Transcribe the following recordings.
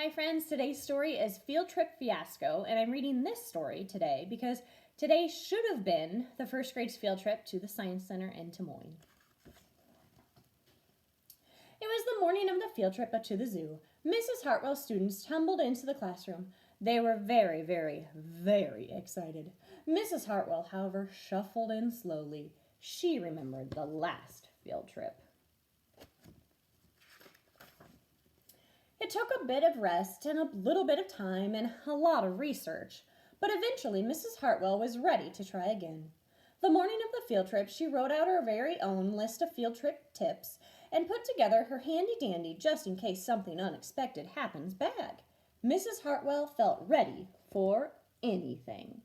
Hi friends, today's story is Field Trip Fiasco, and I'm reading this story today because today should have been the first grade's field trip to the Science Center in Des Moines. It was the morning of the field trip to the zoo. Mrs. Hartwell's students tumbled into the classroom. They were very, very, very excited. Mrs. Hartwell, however, shuffled in slowly. She remembered the last field trip. It took a bit of rest and a little bit of time and a lot of research, but eventually Mrs. Hartwell was ready to try again. The morning of the field trip, she wrote out her very own list of field trip tips and put together her handy-dandy just in case something unexpected happens bag. Mrs. Hartwell felt ready for anything.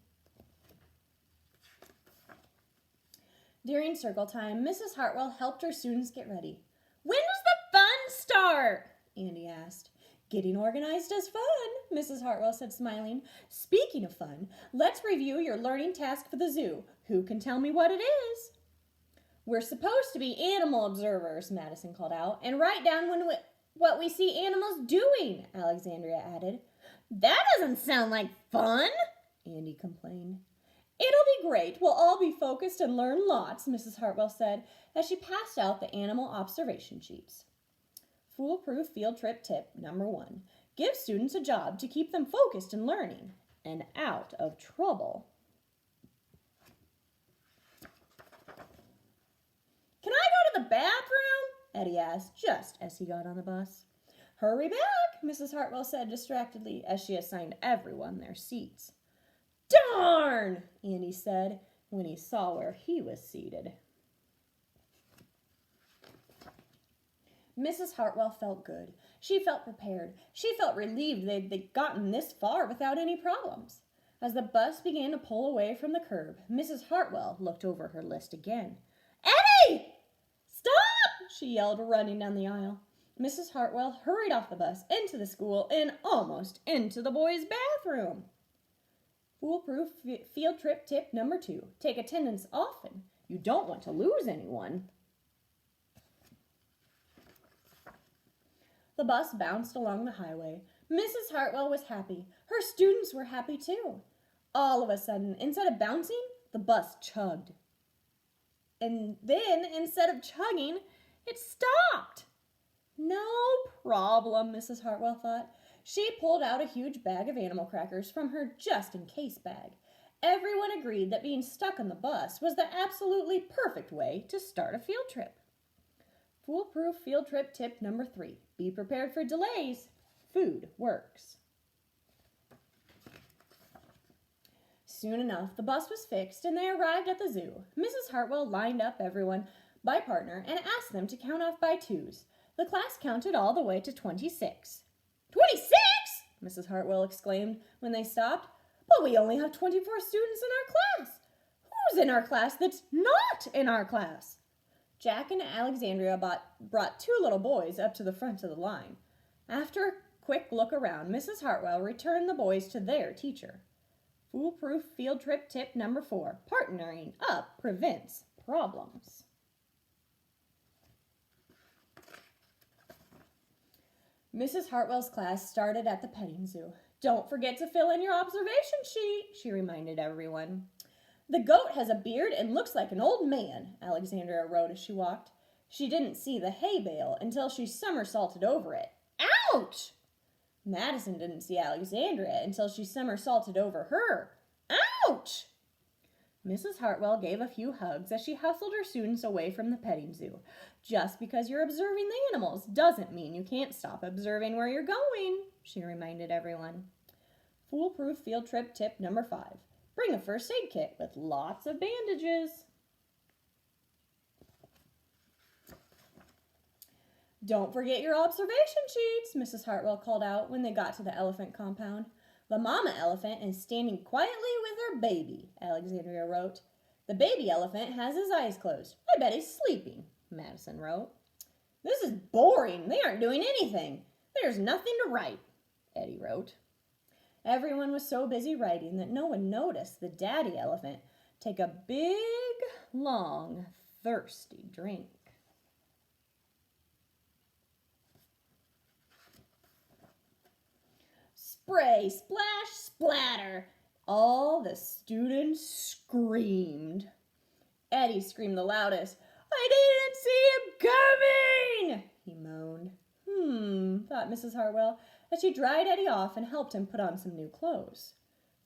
During circle time, Mrs. Hartwell helped her students get ready. "When does the fun start?" Andy asked. "Getting organized is fun," Mrs. Hartwell said, smiling. "Speaking of fun, let's review your learning task for the zoo. Who can tell me what it is?" "We're supposed to be animal observers," Madison called out, "and write down what we see animals doing," Alexandria added. "That doesn't sound like fun," Andy complained. "It'll be great. We'll all be focused and learn lots," Mrs. Hartwell said as she passed out the animal observation sheets. Foolproof field trip tip number 1. Give students a job to keep them focused and learning and out of trouble. "Can I go to the bathroom?" Eddie asked just as he got on the bus. "Hurry back," Mrs. Hartwell said distractedly as she assigned everyone their seats. "Darn!" Andy said when he saw where he was seated. Mrs. Hartwell felt good. She felt prepared. She felt relieved they'd gotten this far without any problems. As the bus began to pull away from the curb, Mrs. Hartwell looked over her list again. "Eddie! Stop!" she yelled, running down the aisle. Mrs. Hartwell hurried off the bus, into the school, and almost into the boys' bathroom. Foolproof field trip tip number 2. Take attendance often. You don't want to lose anyone. The bus bounced along the highway. Mrs. Hartwell was happy. Her students were happy too. All of a sudden, instead of bouncing, the bus chugged. And then, instead of chugging, it stopped. No problem, Mrs. Hartwell thought. She pulled out a huge bag of animal crackers from her just-in-case bag. Everyone agreed that being stuck on the bus was the absolutely perfect way to start a field trip. Foolproof field trip tip number 3. Be prepared for delays. Food works. Soon enough, the bus was fixed and they arrived at the zoo. Mrs. Hartwell lined up everyone by partner and asked them to count off by twos. The class counted all the way to 26. 26? Mrs. Hartwell exclaimed when they stopped. "But we only have 24 students in our class. Who's in our class that's not in our class?" Jack and Alexandria brought 2 little boys up to the front of the line. After a quick look around, Mrs. Hartwell returned the boys to their teacher. Foolproof field trip tip number 4. Partnering up prevents problems. Mrs. Hartwell's class started at the petting zoo. "Don't forget to fill in your observation sheet," she reminded everyone. "The goat has a beard and looks like an old man," Alexandria wrote as she walked. She didn't see the hay bale until she somersaulted over it. Ouch! Madison didn't see Alexandria until she somersaulted over her. Ouch! Mrs. Hartwell gave a few hugs as she hustled her students away from the petting zoo. Just because you're observing the animals doesn't mean you can't stop observing where you're going, she reminded everyone. Foolproof field trip tip number 5. Bring a first aid kit with lots of bandages. "Don't forget your observation sheets," Mrs. Hartwell called out when they got to the elephant compound. "The mama elephant is standing quietly with her baby," Alexandria wrote. "The baby elephant has his eyes closed. I bet he's sleeping," Madison wrote. "This is boring. They aren't doing anything. There's nothing to write," Eddie wrote. Everyone was so busy writing that no one noticed the daddy elephant take a big, long, thirsty drink. spray, splash, splatter. All the students screamed. Eddie screamed the loudest. I didn't see him coming, he moaned. Thought Mrs. Hartwell, as she dried Eddie off and helped him put on some new clothes.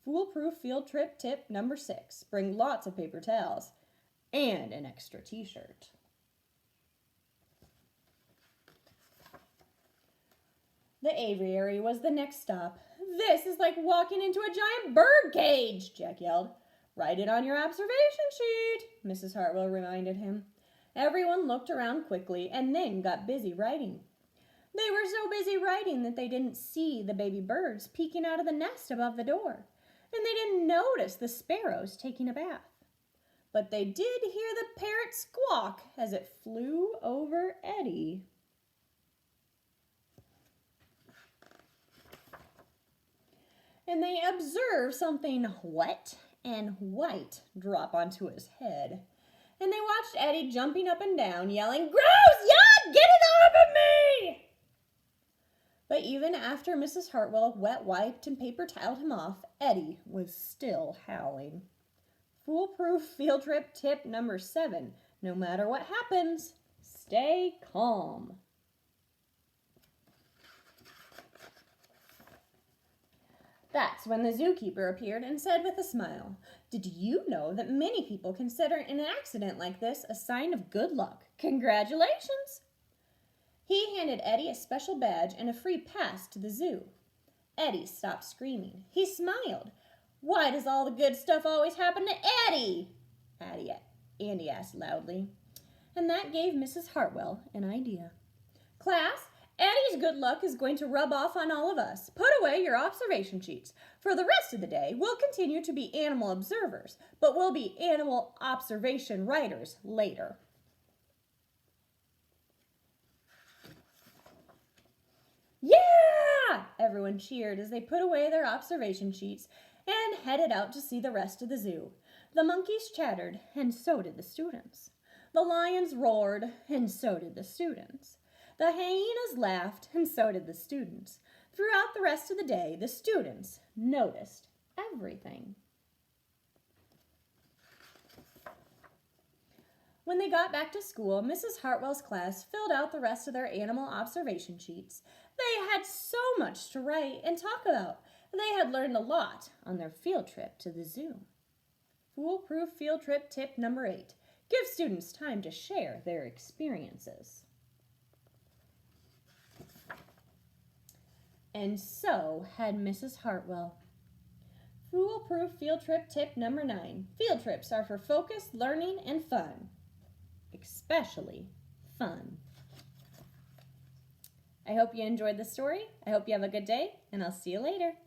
Foolproof field trip tip number 6. Bring lots of paper towels and an extra t-shirt. The aviary was the next stop. This is like walking into a giant bird cage, Jack yelled. Write it on your observation sheet, Mrs. Hartwell reminded him. Everyone looked around quickly and then got busy writing. They were so busy writing that they didn't see the baby birds peeking out of the nest above the door, and they didn't notice the sparrows taking a bath. But they did hear the parrot squawk as it flew over Eddie. And they observed something wet and white drop onto his head. And they watched Eddie jumping up and down, yelling, "Gross! Yuck! Get it off of me!" But even after Mrs. Hartwell wet-wiped and paper-toweled him off, Eddie was still howling. Foolproof field trip tip number 7. No matter what happens, stay calm. That's when the zookeeper appeared and said with a smile, "Did you know that many people consider an accident like this a sign of good luck? Congratulations!" He handed Eddie a special badge and a free pass to the zoo. Eddie stopped screaming. He smiled. "Why does all the good stuff always happen to Eddie?" Andy asked loudly. And that gave Mrs. Hartwell an idea. "Class, Eddie's good luck is going to rub off on all of us. Put away your observation sheets. For the rest of the day, we'll continue to be animal observers, but we'll be animal observation writers later." "Yeah!" Everyone cheered as they put away their observation sheets and headed out to see the rest of the zoo. The monkeys chattered, and so did the students. The lions roared, and so did the students. The hyenas laughed, and so did the students. Throughout the rest of the day, the students noticed everything. When they got back to school, Mrs. Hartwell's class filled out the rest of their animal observation sheets. They had so much to write and talk about. They had learned a lot on their field trip to the zoo. Foolproof field trip tip number 8. Give students time to share their experiences. And so had Mrs. Hartwell. Foolproof field trip tip number 9. Field trips are for focused learning and fun. Especially fun. I hope you enjoyed the story. I hope you have a good day, and I'll see you later.